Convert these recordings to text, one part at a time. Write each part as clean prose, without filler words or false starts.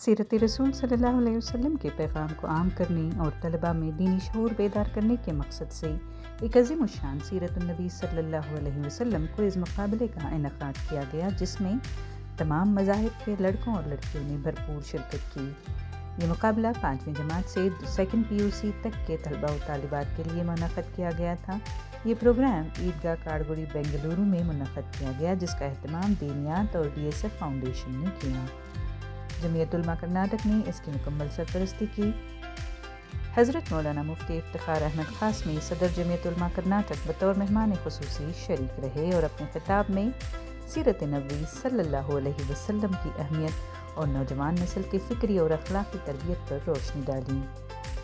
सीरत रसूल सल्लल्लाहु अलैहि वसल्लम के पैगाम को आम करने और तलबा में दीनी शऊर बेदार करने के मकसद से एक अज़ीम शान सीरत-उन-नबी सल्लल्लाहु अलैहि वसल्लम को इस मुकाबले का इनेकाद किया गया, जिसमें तमाम मज़ाहिब के लड़कों और लड़कियों ने भरपूर शिरकत की। ये मुकाबला 5वीं जमात से 2nd PUC तक के तलबा और तालिबात के लिए मुनक़्क़द किया गया था। ये प्रोग्राम ईदगाह काड़गुड़ी बेंगलुरु में मुनक़्क़द किया गया, जिसका एहतमाम दीनियात और DSF फाउंडेशन ने किया। जमीयत उलमा कर्नाटक ने इसकी मुकम्मल सरपरस्ती की। हज़रत मौलाना मुफ्ती इफ्तिखार अहमद क़ासमी सदर जमीयत उलमा कर्नाटक बतौर मेहमान ख़ुसूसी शरीक रहे और अपने खिताब में सीरत नबी सल्लल्लाहु अलैहि वसल्लम की अहमियत और नौजवान नस्ल की फ़िक्री और अखलाक़ी तरबियत पर रोशनी डाली।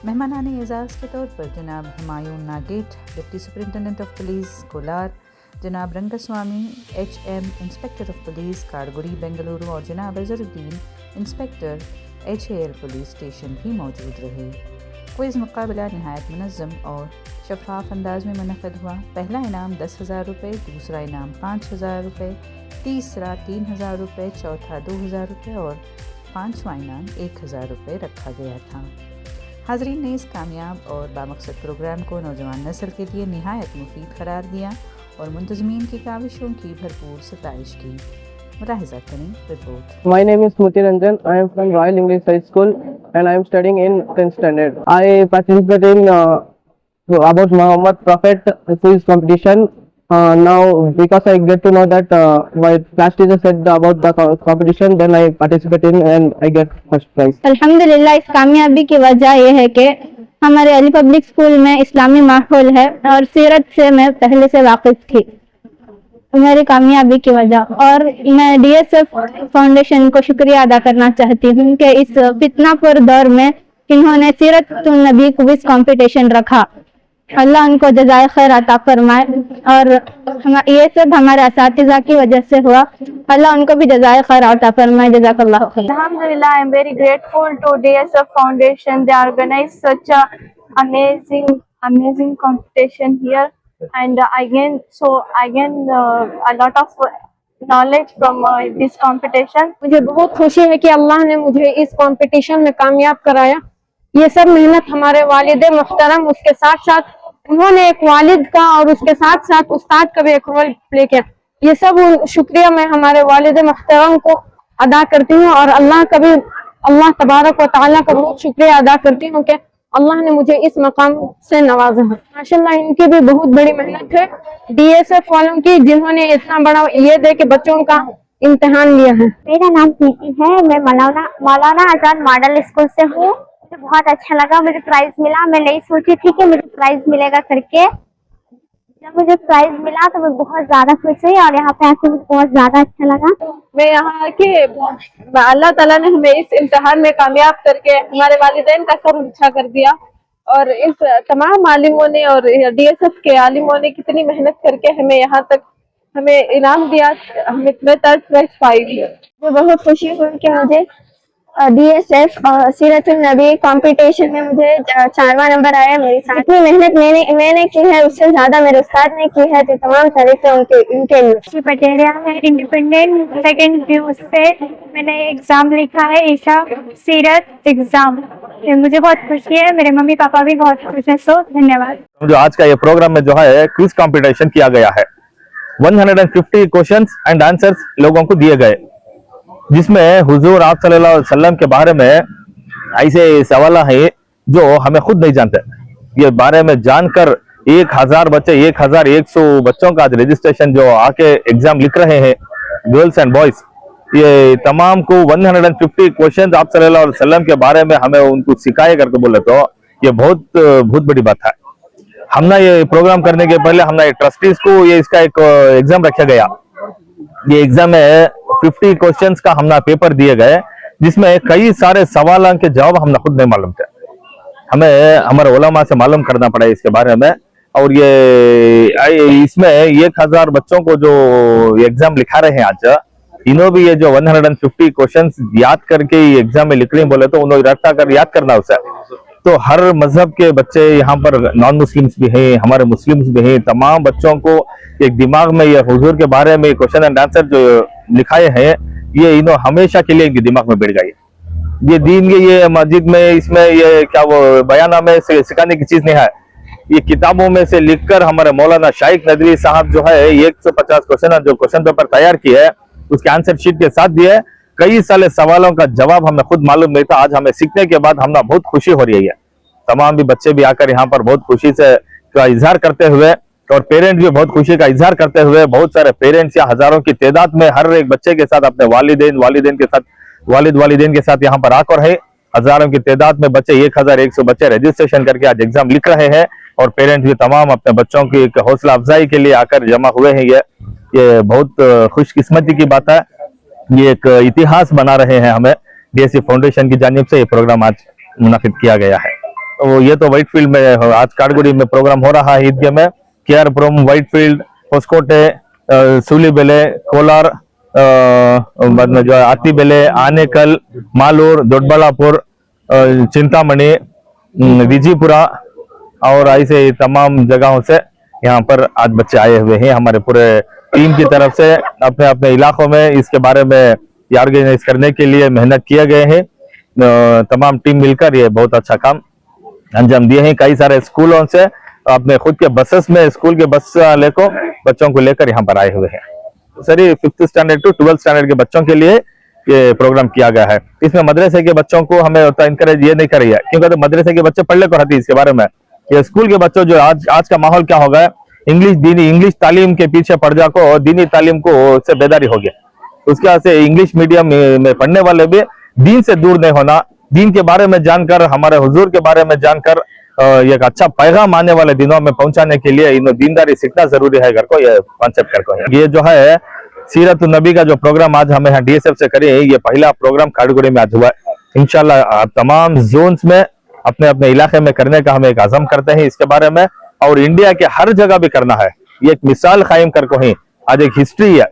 मेहमानाने एज़ाज़ के तौर पर जनाब Humayun Nagate, deputy superintendent of police Kolar, जनाब Rangaswamy HM inspector of police Kadugodi Bengaluru और जनाब Azharuddin inspector HAL police station भी मौजूद रहे। क्विज़ मुकाबला नहायत मुनज़्ज़म और शफ़ाफ़ अंदाज में मुनक़्क़द हुआ। पहला इनाम 10,000 रुपये, दूसरा इनाम 5,000 रुपये, तीसरा 3,000 रुपये, चौथा 2,000 रुपये और 5वां इनाम 1,000 रुपये रखा गया था। हाज़रीन ने इस कामयाब और बामकसद प्रोग्राम को नौजवान नस्ल के लिए निहायत मुफीद करार दिया और मुंतज़मीन की काविशों की भरपूर सताइश की। मुलाहिज़ा करें report. My name is Smriti Ranjan. I am from Royal English High School and I am studying in 10th standard. I participate in about Muhammad Prophet quiz competition. Now because I get to know that my class teacher said about the competition, then I participate in and I get first prize. अल्हम्दुलिल्लाह इस कामयाबी की वजह यह है कि हमारे Ali public school में इस्लामी माहौल है और सीरत से मैं पहले से वाकिफ थी, मेरी कामयाबी की वजह। और मैं DSF फाउंडेशन को शुक्रिया अदा करना चाहती हूँ कि इस फितनापुर दौर में इन्होंने सीरत-उन-नबी क्विज कंपटीशन रखा। अल्लाह उनको जज़ाए खैर अता फरमाए और ये सब हमारे असातिज़ा की वजह से हुआ। अल्लाह उनको भी जज़ाए खैर अता फरमाए। जज़ाकल्लाह खैर। Alhamdulillah, I am very grateful to DSF Foundation. They organized such a amazing competition here, and I gained a lot of knowledge from this competition. मुझे बहुत खुशी है कि अल्लाह ने मुझे इस कंपटीशन में कामयाब कराया। ये सब मेहनत हमारे वालिद मुहतरम, उसके साथ साथ उन्होंने एक वालिद का और उसके साथ साथ उस्ताद का भी एक रोल प्ले किया। ये सब शुक्रिया मैं हमारे वालिद मुहतरम को अदा करती हूँ और अल्लाह तबारक व तआला का बहुत शुक्रिया अदा करती हूँ कि अल्लाह ने मुझे इस मकाम से नवाजा है। माशाल्लाह इनकी भी बहुत बड़ी मेहनत है DSF वालों की, जिन्होंने इतना बड़ा ये दे के बच्चों का इम्तिहान लिया है। मेरा नाम प्रीति है, मैं मौलाना आजाद मॉडल स्कूल से हूँ। मुझे बहुत अच्छा लगा, मुझे प्राइज मिला। मैं नहीं सोची थी कि मुझे प्राइज मिलेगा करके। जब मुझे प्राइज मिला तो मैं बहुत ज्यादा खुश हुई और यहाँ पे आके मुझे बहुत ज्यादा अच्छा लगा। मैं यहाँ के अल्लाह ताला ने हमें इस इम्तिहान में कामयाब करके हमारे वालिदैन का सर ऊंचा कर दिया और इस तमाम आलिमों ने और DSF के आलिमों ने कितनी मेहनत करके हमें यहाँ तक हमें इनाम दिया। हम इतने थर्ड प्राइज पाई। मुझे बहुत खुशी हुई कि मुझे DSF सीरत-उन-नबी कंपटीशन में मुझे 4वां नंबर आया। मेरी साथ इतनी मेहनत मैंने की है, उससे ज्यादा मेरे उस्ताद ने की है, तो तमाम तारीफें उनके लिए। पटेरिया में इंडिपेंडेंट 2nd PUC से मैंने एग्जाम लिखा है, ईशा सीरत एग्जाम। मुझे बहुत खुशी है, मेरे मम्मी पापा भी बहुत खुश हैं। सो धन्यवाद। जो आज का ये प्रोग्राम में जो है क्विज कंपटीशन किया गया है, 150 क्वेश्चंस एंड आंसर्स लोगों को दिए गए, जिसमें हुजूर आप सल्लल्लाहु अलैहि वसल्लम के बारे में ऐसे सवाल है जो हमें खुद नहीं जानते। ये बारे में जानकर 1000 बच्चे 1100 बच्चों का आज रजिस्ट्रेशन जो आके एग्जाम लिख रहे हैं, गर्ल्स एंड बॉयज, ये तमाम को 150 क्वेश्चन आप सल्लल्लाहु अलैहि वसल्लम के बारे में हमें उनको सिखाए करके बोले, तो ये बहुत बड़ी बात है। हमने ये प्रोग्राम करने के पहले हमने ट्रस्टीज को ये इसका एक एग्जाम रखा गया। ये एग्जाम में 50 क्वेश्चंस का हमने पेपर दिए गए, जिसमें कई सारे सवालों के जवाब हमने खुद नहीं मालूम थे। हमें हमारे उलमा से मालूम करना पड़ा इसके बारे में। और ये इसमें 1000 बच्चों को जो एग्जाम लिखा रहे हैं आज, इन्हों भी ये जो 150 क्वेश्चंस याद करके एग्जाम में लिखने बोले, तो उन्होंने रट्टा कर याद करना उसे। तो हर मजहब के बच्चे यहाँ पर नॉन मुस्लिम्स भी हैं, हमारे मुस्लिम्स भी हैं, तमाम बच्चों को एक दिमाग में ये हुजूर के बारे में क्वेश्चन एंड आंसर जो लिखाए हैं, ये इन्हों हमेशा के लिए इनके दिमाग में बैठ गई। ये दीन के ये मस्जिद में इसमें ये क्या वो बयाना में सिखाने की चीज नहीं है। ये किताबों में से लिखकर हमारे मौलाना शाइख नदवी साहब जो है 150 क्वेश्चन जो क्वेश्चन पेपर तैयार किए है उसके आंसर शीट के साथ दिए। कई सारे सवालों का जवाब हमें खुद मालूम नहीं था, आज हमें सीखने के बाद हमें बहुत खुशी हो रही है। तमाम भी बच्चे भी आकर यहाँ पर बहुत खुशी से का इजहार करते हुए और पेरेंट्स भी बहुत खुशी का इजहार करते हुए, बहुत सारे पेरेंट्स या हजारों की तादाद में हर एक बच्चे के साथ अपने वालिदेन के साथ यहाँ पर आकर है। हजारों की तादाद में बच्चे 1100 बच्चे रजिस्ट्रेशन करके आज एग्जाम लिख रहे हैं और पेरेंट्स भी तमाम अपने बच्चों की हौसला अफजाई के लिए आकर जमा हुए हैं। ये बहुत खुशकिस्मती की बात है। ये एक इतिहास बना रहे हैं हमें डीएससी फाउंडेशन की जानिब से ये प्रोग्राम आज मुनाफिद किया गया है। तो ये तो व्हाइटफील्ड में आज काटगुड़ी में प्रोग्राम हो रहा है ईदगाह में। केआरपुरम, व्हाइटफील्ड, होसकोटे, सूलीबेले, कोलार, जो आतीबेले, आनेकल, मालूर, दोडबलापुर, चिंतामणि, विजयपुरा और ऐसे तमाम जगहों से यहाँ पर आज बच्चे आए हुए हैं। हमारे पूरे टीम की तरफ से अपने अपने इलाकों में इसके बारे में ऑर्गेनाइज करने के लिए मेहनत किए गए हैं। तमाम टीम मिलकर ये बहुत अच्छा काम अंजाम दिए हैं। कई सारे स्कूलों से अपने खुद के बसेस में स्कूल के बस लेकर बच्चों को लेकर यहाँ पर आए हुए हैं। सर ये 5th standard to 12th standard के बच्चों के लिए ये प्रोग्राम किया गया है। इसमें मदरसे के बच्चों को हमें उतना इंकरेज ये नहीं कर रही है क्योंकि तो मदरसे के बच्चे पढ़ ले को हदीस के बारे में। ये स्कूल के बच्चों जो आज का माहौल क्या हो गया, इंग्लिश तालीम के पीछे पड़ जाको और दीनी तालीम को से बेदारी हो गया। उसके बाद से इंग्लिश मीडियम में पढ़ने वाले भी दीन से दूर नहीं होना, दीन के बारे में जानकर, हमारे हुजूर के बारे में जानकर एक अच्छा पैगाम आने वाले दिनों में पहुंचाने के लिए इन दीनदारी सीखना जरूरी है। घर को ये कॉन्सेप्ट कर को ये जो है सीरत नबी का जो प्रोग्राम आज हमें यहाँ डीएसएफ से करें, ये पहला प्रोग्राम काटगुड़ी में आज हुआ है। इंशाल्लाह तमाम जोन्स में अपने अपने इलाके में करने का हम एक आज़म करते हैं इसके बारे में, और इंडिया के हर जगह भी करना है। ये एक मिसाल कायम कर को ही आज एक हिस्ट्री है।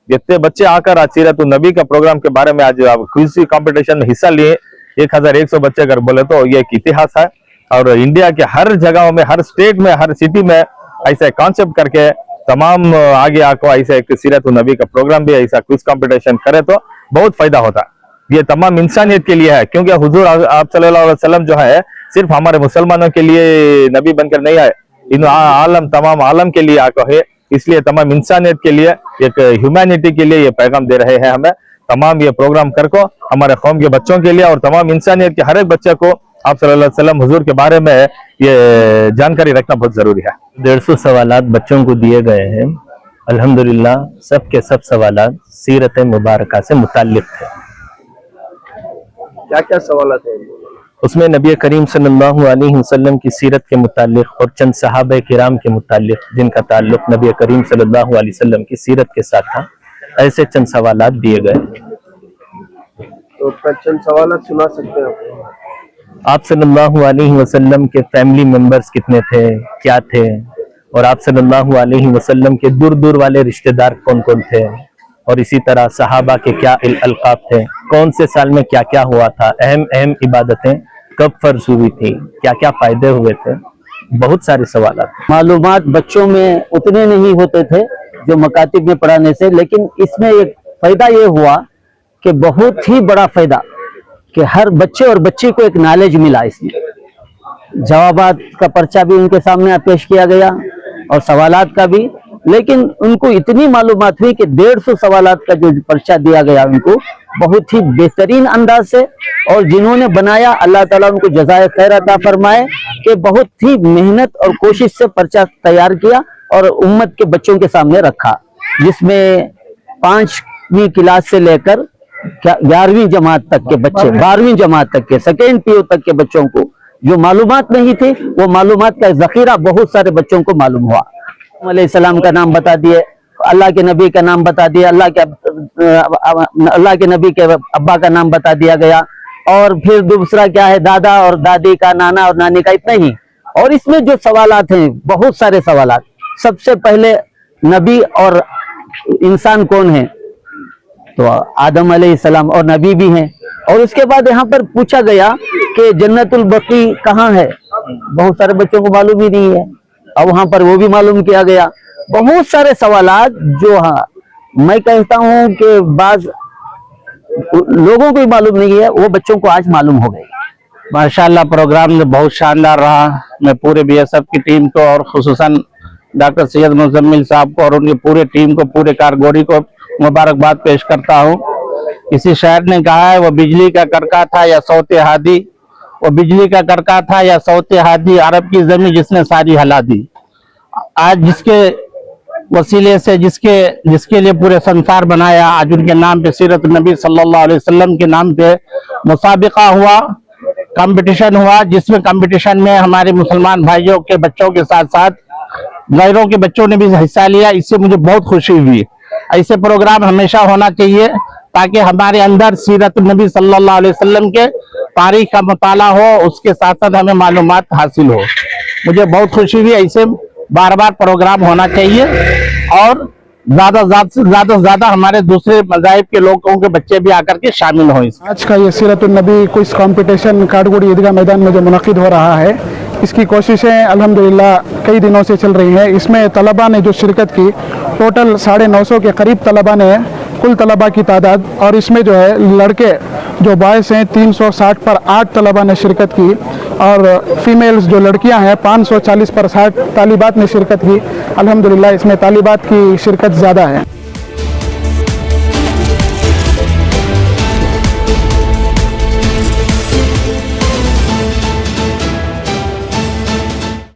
जितने बच्चे आकर आज सीरत नबी का प्रोग्राम के बारे में आज क्विज कंपटीशन में हिस्सा लिए 1100 बच्चे अगर बोले तो ये एक इतिहास है। और इंडिया के हर जगहों में, हर स्टेट में, हर सिटी में ऐसा कॉन्सेप्ट करके तमाम आगे आको ऐसा एक सीरत नबी का प्रोग्राम भी ऐसा क्विज कंपटीशन करे तो बहुत फायदा होता है। ये तमाम इंसानियत के लिए है क्योंकि हुजूर आप सल्लल्लाहु अलैहि वसल्लम जो है सिर्फ हमारे मुसलमानों के लिए नबी बनकर नहीं आए, इन आलम तमाम आलम के लिए आको है। इसलिए तमाम इंसानियत के लिए, एक ह्यूमैनिटी के लिए ये पैगाम दे रहे हैं हमें। तमाम ये प्रोग्राम कर को हमारे कौम के बच्चों के लिए और तमाम इंसानियत के हर एक बच्चे को आप सल्लल्लाहु अलैहि वसल्लम हुजूर के बारे में ये जानकारी रखना बहुत जरूरी है। 150 सवालात बच्चों को दिए गए हैं। अल्हम्दुलिल्लाह सब के सब सवालात सीरत मुबारका से मुताल्लिक थे। क्या क्या सवालात हैं उसमें? नबी करीम सल्लल्लाहु अलैहि वसल्लम की सीरत के मुताल्लिक और चंद सहाबा किराम के मुताल्लिक जिनका ताल्लुक नबी करीम सल्लल्लाहु अलैहि वसल्लम की सीरत के साथ था, ऐसे चंद सवालात दिए गए। तो चंद सवालात सुना सकते हैं आप सल्लल्लाहु अलैहि वसल्लम के फैमिली मेंबर्स कितने थे, क्या थे, और आप सल्लल्लाहु अलैहि वसल्लम के दूर दूर वाले रिश्तेदार कौन कौन थे, और इसी तरह सहाबा के क्या अलकाब थे, कौन से साल में क्या क्या हुआ था, अहम अहम इबादतें कब फर्ज हुई थी, क्या क्या फायदे हुए थे। बहुत सारे सवाल। मालूमात बच्चों में उतने नहीं होते थे जो मकातिब में पढ़ाने से, लेकिन इसमें एक फायदा ये हुआ कि बहुत ही बड़ा फायदा कि हर बच्चे और बच्ची को एक नॉलेज मिला। इसमें जवाबात का पर्चा भी उनके सामने पेश किया गया और सवालात का भी, लेकिन उनको इतनी मालूमात हुई कि 150 सवालात का जो पर्चा दिया गया उनको बहुत ही बेहतरीन अंदाज से, और जिन्होंने बनाया अल्लाह ताला उनको जज़ाए खैर अता फरमाए कि बहुत ही मेहनत और कोशिश से पर्चा तैयार किया और उम्मत के बच्चों के सामने रखा, जिसमें 5वीं क्लास से लेकर 11वीं जमात तक के बच्चे, 12वीं जमात तक के, सेकेंड पीयू तक के बच्चों को जो मालूमात नहीं थी वो मालूमात का जखीरा बहुत सारे बच्चों को मालूम हुआ। अलैहिस्सलाम का नाम बता दिए, अल्लाह के नबी का नाम बता दिया, अल्लाह के नबी के अब्बा का नाम बता दिया गया, और फिर दूसरा क्या है, दादा और दादी का, नाना और नानी का, इतना ही। और इसमें जो सवालात हैं बहुत सारे सवालात। सबसे पहले नबी और इंसान कौन है, तो आदम अलैहिस्सलाम और नबी भी हैं। और उसके बाद यहाँ पर पूछा गया कि जन्नतुल बकी कहाँ है, बहुत सारे बच्चों को मालूम ही नहीं है, और वहां पर वो भी मालूम किया गया। बहुत सारे सवालात जो, हाँ मैं कहता हूं कि बाज लोगों को भी मालूम नहीं है, वो बच्चों को आज मालूम हो गई। माशाल्लाह प्रोग्राम बहुत शानदार रहा। मैं पूरे बीएसएफ की टीम को और खुसूसन डॉक्टर सैयद मुजम्मिल साहब को और उनकी पूरे टीम को, पूरे कारगोरी को मुबारकबाद पेश करता हूँ। किसी शायर ने कहा है, वो बिजली का करका था या सौते हादी, वो बिजली का करका था या सौते हादी, अरब की जमीन जिसने सारी हला दी। आज जिसके वसीले से जिसके लिए पूरे संसार बनाया, आज उनके नाम पे सीरत नबी सल्लल्लाहु अलैहि वसल्लम के नाम पे मुसाबिका हुआ, कंपटीशन हुआ, जिसमें कंपटीशन में हमारे मुसलमान भाइयों के बच्चों के साथ साथ गैरों के बच्चों ने भी हिस्सा लिया। इससे मुझे बहुत खुशी हुई। ऐसे प्रोग्राम हमेशा होना चाहिए ताकि हमारे अंदर सीरत नबी सल्लल्लाहु अलैहि वसल्लम के तारीख का मुताला हो, उसके साथ साथ हमें मालूमात हासिल हो। मुझे बहुत खुशी हुई। ऐसे बार बार प्रोग्राम होना चाहिए और ज्यादा से ज्यादा हमारे दूसरे मज़ाहिब के लोगों के बच्चे भी आकर के शामिल हों। आज का ये सीरतुन नबी क्विज कंपटीशन काठगोड़ी ईदगाह मैदान में जो मुनक़िद हो रहा है, इसकी कोशिशें अल्हम्दुलिल्लाह कई दिनों से चल रही हैं। इसमें तलबा ने जो शिरकत की, टोटल 950 के करीब तलबा ने, कुल तलबा की तादाद, और इसमें जो है लड़के जो बॉयज़ हैं 360 पर 8 तलबा ने शिरकत की और फीमेल्स जो लड़कियां हैं 540 पर 60 तालिबात ने शिरकत की। अल्हम्दुलिल्लाह इसमें तालिबात की शिरकत ज़्यादा है।